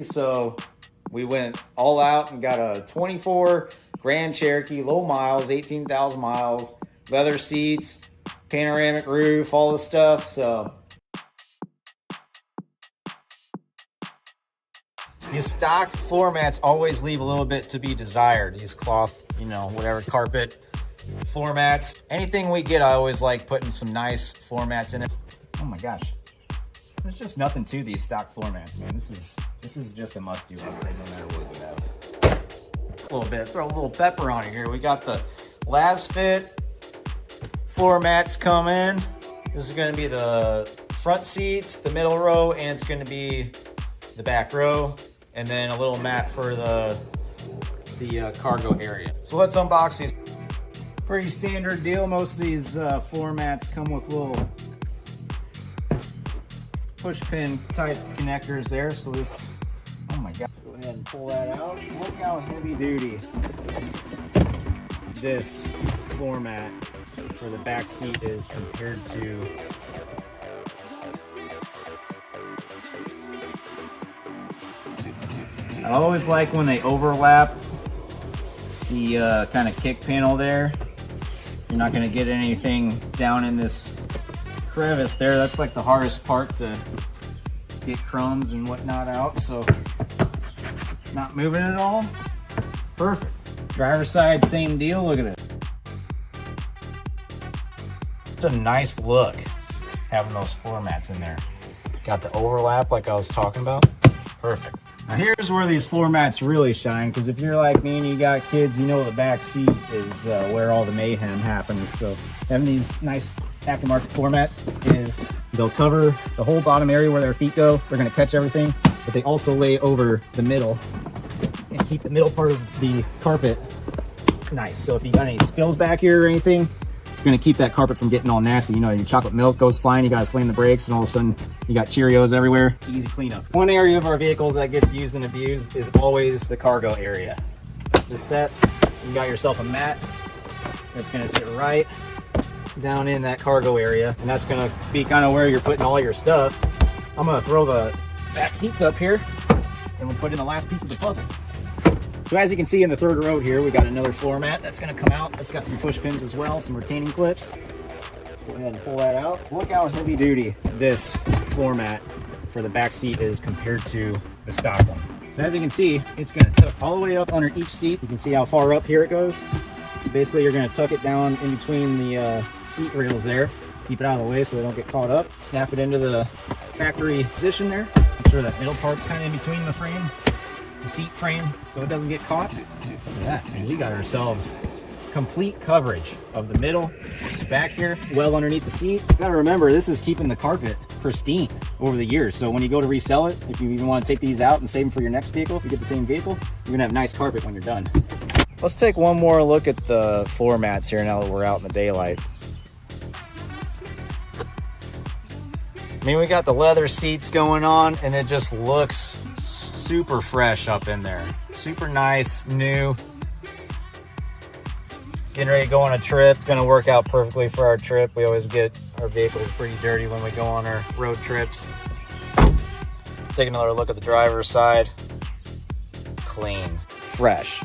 So we went all out and got a 24 Grand Cherokee, low miles, 18,000 miles, leather seats, panoramic roof, all the stuff. So these stock floor mats always leave a little bit to be desired. These cloth, you know, whatever, carpet, floor mats. Anything we get, I always like putting some nice floor mats in it. Oh my gosh. There's just nothing to these stock floor mats, man. This is just a must-do upgrade no matter what you have. A little bit, throw a little pepper on it here. We got the Lasfit floor mats come in. This is gonna be the front seats, the middle row, and it's gonna be the back row, and then a little mat for the cargo area. So let's unbox these. Pretty standard deal. Most of these floor mats come with little push pin type connectors there. So this, oh my God, go ahead and pull that out. Look how heavy duty this floor mat for the back seat is compared to I always like when they overlap the kind of kick panel there. You're not going to get anything down in this crevice there. That's like the hardest part, to get crumbs and whatnot out. So not moving at all. Perfect. Driver's side, same deal. Look at it. It's a nice look having those floor mats in there. Got the overlap like I was talking about. Perfect. Now here's where these floor mats really shine, because if you're like me and you got kids, you know the back seat is where all the mayhem happens. So having these nice aftermarket floor mats is, they'll cover the whole bottom area where their feet go. They're going to catch everything, but they also lay over the middle and keep the middle part of the carpet nice. So if you got any spills back here or anything, it's going to keep that carpet from getting all nasty. You know, your chocolate milk goes flying, you got to slam the brakes, and all of a sudden you got Cheerios everywhere. Easy cleanup. One area of our vehicles that gets used and abused is always the cargo area. Just set, you got yourself a mat that's going to sit right down in that cargo area, and that's going to be kind of where you're putting all your stuff. I'm going to throw the back seats up here, and we'll put in the last piece of the puzzle. So as you can see in the third row here, we got another floor mat that's going to come out. That's got some push pins as well, some retaining clips. Go ahead and pull that out. Look how heavy duty this floor mat for the back seat is compared to the stock one. So as you can see, it's going to tuck all the way up under each seat. You can see how far up here it goes. So basically you're going to tuck it down in between the seat rails there. Keep it out of the way so they don't get caught up. Snap it into the factory position there. Make sure that middle part's kind of in between the frame, the seat frame, so it doesn't get caught. Look at that, man. We got ourselves complete coverage of the middle, back here, well underneath the seat. You gotta remember, this is keeping the carpet pristine over the years. So when you go to resell it, if you even want to take these out and save them for your next vehicle, if you get the same vehicle, you're gonna have nice carpet when you're done. Let's take one more look at the floor mats here now that we're out in the daylight. I mean, we got the leather seats going on, and it just looks super fresh up in there. Super nice, new. Getting ready to go on a trip. It's gonna work out perfectly for our trip. We always get our vehicles pretty dirty when we go on our road trips. Take another look at the driver's side. Clean, fresh.